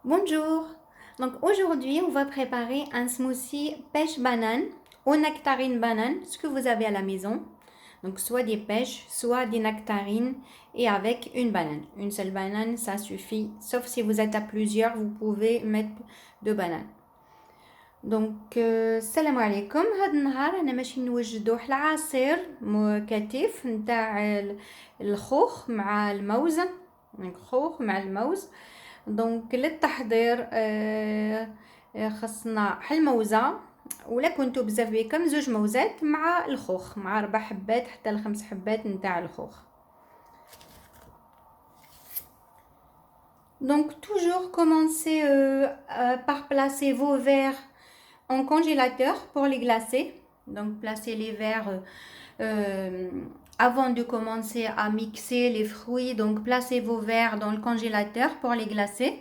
Bonjour. Donc aujourd'hui, on va préparer un smoothie pêche banane ou nectarine banane, ce que vous avez à la maison. Donc soit des pêches, soit des nectarines et avec une banane. Une seule banane, ça suffit. Sauf si vous êtes à plusieurs, vous pouvez mettre deux bananes. دونك السلام عليكم. هذا النهار انا ماشي نوجدو العصير كثيف نتاع الخوخ مع الموز. الخوخ مع الموز. دونك للتحضير خصنا الموزه، ولا كنتو بزاف بكم زوج موزات مع الخوخ، مع 4 حبات حتى ل5 حبات نتاع الخوخ. Donc toujours commencez par placer vos verres en congélateur pour les glacer. Donc placez les verres avant de commencer à mixer les fruits. Donc placez vos verres dans le congélateur pour les glacer.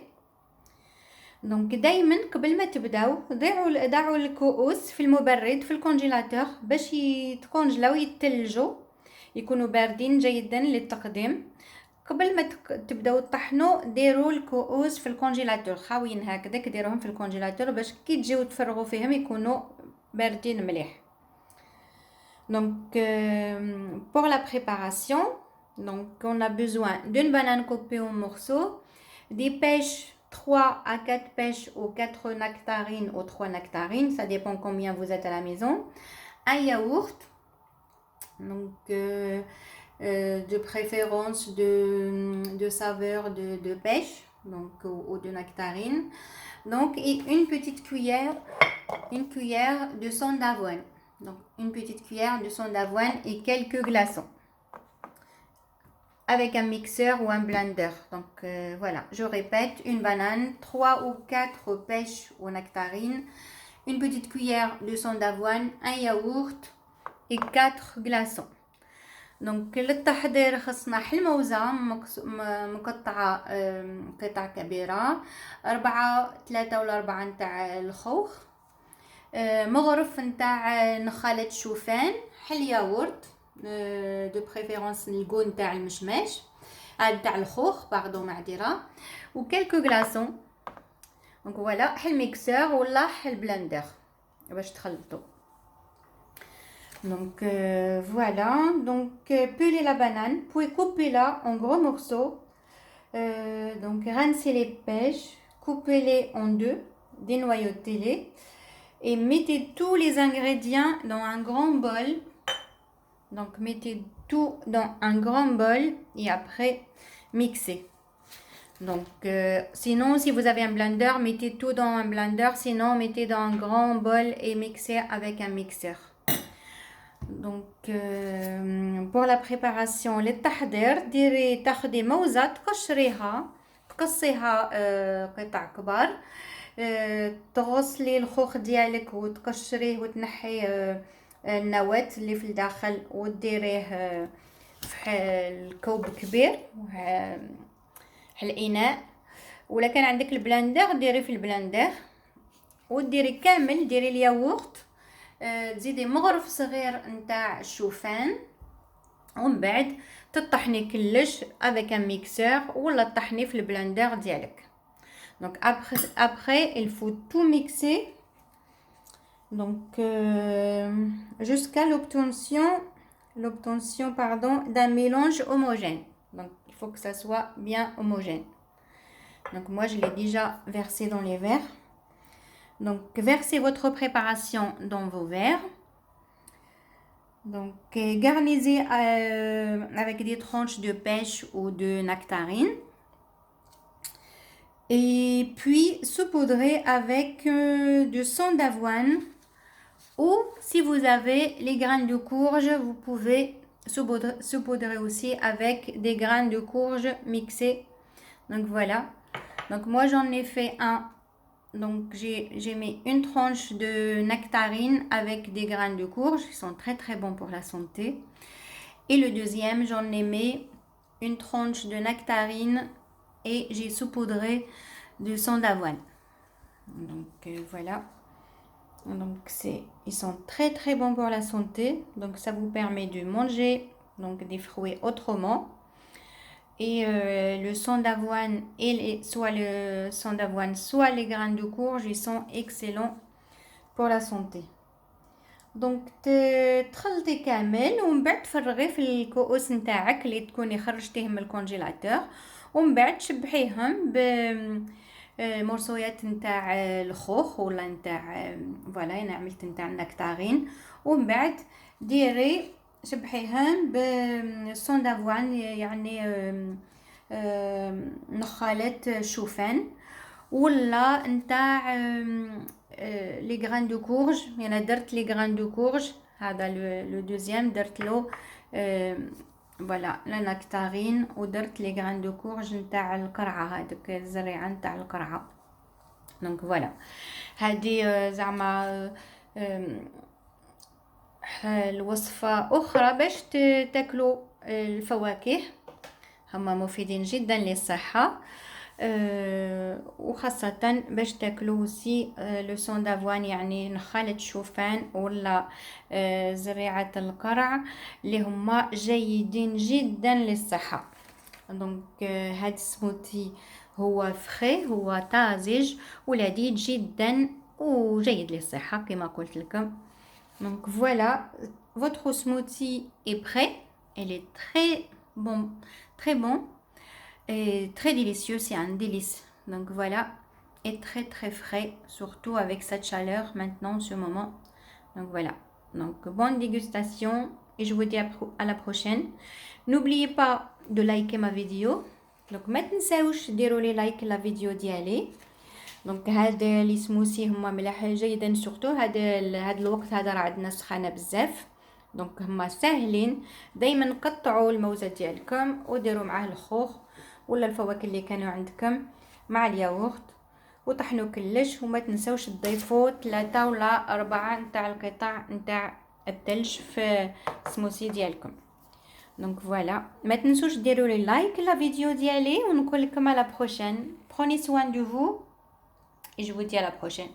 دونك دايما قبل ما تبداو ضعوا الكؤوس في المبرد في الكونجيلاتور باش يتكونجلاو يتلجوا، يكونوا باردين جيدا للتقديم. قبل ما تبداو تطحنوا ديروا الكؤوس في الكونجيلاتور خاويين هكذاك، ديروهم في الكونجيلاتور باش كي تجيو تفرغوا فيهم يكونوا باردين مليح. Donc pour la préparation, donc on a besoin d'une banane coupée en morceaux, des pêches 3 à 4 pêches ou 4 nectarines ou 3 nectarines, ça dépend combien vous êtes à la maison, un yaourt, donc de préférence de saveur de pêche, donc ou de nectarine, donc et une petite cuillère de son d'avoine. Donc une petite cuillère de son d'avoine et quelques glaçons avec un mixeur ou un blender. Donc voilà, je répète, une banane, 3 ou 4 pêches ou nectarines, une petite cuillère de son d'avoine, un yaourt et 4 glaçons. دونك للتحضير خصنا الموزة مقطعة قطع كبيرة، 3 ولا 4 نتاع الخوخ، مغرف نتاع نخالة الشوفان، ياغورت دو بريفيرونس الكو نتاع المشماش تاع الخوخ باردون معذرة، و كلكو غلاسون. دونك فوالا الميكسور ولا البلندر باش تخلطوا. Donc voilà, donc pelez la banane, puis coupez-la en gros morceaux. Donc rincez les pêches, coupez-les en deux, dénoyautez-les et mettez tous les ingrédients dans un grand bol. Donc mettez tout dans un grand bol et après mixez. Donc sinon si vous avez un blender, mettez tout dans un blender, sinon mettez dans un grand bol et mixez avec un mixeur. Donc pour la préparation للتحضير تاخدي موزة تقصيها قطع كبار، تغسلي الخوخ ديالك وتقشريه وتنحي النواة اللي في الداخل وديريه في الكوب كبير الاناء، ولا كان عندك البلندر ديري في البلندر وديري كامل، ديري الياغورت، تزيدي مغرف صغير نتاع الشوفان، ومن بعد تطحني كلش avec un mixeur ولا تطحني في البلندر ديالك. Donc après il faut tout mixer, donc jusqu'à l'obtention d'un mélange homogène. Donc il faut que ça soit bien homogène. Donc moi je l'ai déjà versé dans les verres. Donc versez votre préparation dans vos verres. Donc garnissez avec des tranches de pêche ou de nectarine. Et puis saupoudrez avec du sang d'avoine, ou si vous avez les graines de courge, vous pouvez saupoudrer aussi avec des graines de courge mixées. Donc voilà. Donc moi j'en ai fait un. Donc j'ai mis une tranche de nectarine avec des graines de courge qui sont très très bons pour la santé. Et le deuxième, j'en ai mis une tranche de nectarine et j'ai saupoudré de sang d'avoine. Donc voilà. Donc ils sont très très bons pour la santé. Donc ça vous permet de manger donc des fruits autrement. et le sang d'avoine soit le sang d'avoine soit les graines de courge, ils sont excellents pour la santé. دونك تخلطي كامل ومن بعد تفرغيه في الكؤوس نتاعك اللي تكوني خرجتيه من الكونجيلاتور، ومن بعد تشبحيهم ب مرصويات نتاع الخوخ ولا نتاع فوالا انا عملت نتاع النكتارين، ومن بعد ديري شبحيهم بصون دافوان يعني نخالة شوفان ولا نتاع لي غران دو كورج. انا درت لي غران دو كورج هذا لو دوزيام درت له فوالا لا نكتارين، ودرت لي غران دو كورج نتاع القرعه هذوك الزريعه نتاع القرعه. دونك فوالا هذه زعما الوصفه اخرى باش تاكلوا الفواكه، هما مفيدين جدا للصحه، وخاصة باش تاكلوا سي لو سون دافوان يعني نخالة شوفان ولا زريعة القرع اللي هما جيدين جدا للصحة. دونك هاد السموتي هو فري، هو طازج ولذيذ جدا وجيد للصحة كما قلت لكم. دونك فوالا votre smoothie est prêt, elle est très bon et très délicieux, c'est un délice. Donc voilà, et très très frais, surtout avec cette chaleur maintenant, ce moment. Donc voilà, donc bonne dégustation et je vous dis à la prochaine. N'oubliez pas de liker ma vidéo. Donc ما تنساوش ديروا لي لايك لا فيديو ديالي. دونك هاد لي سموسي هما ملاح جيدا، سورتو هاد الوقت هذا راه عندنا سخانه بزاف، دونك هما ساهلين. دائما قطعوا الموزه ديالكم وديروا معاه الخوخ ولا الفواكه اللي كانوا عندكم مع الياغورت وطحنوا كلش، وما تنسوش تضيفوا 3 ولا 4 نتاع القطع نتاع الثلج في السموسي ديالكم. دونك فوالا ما تنسوش ديروا لي لايك لا فيديو ديالي ونقول لكم على بروشين. Prenez soin de vous et je vous dis à la prochaine.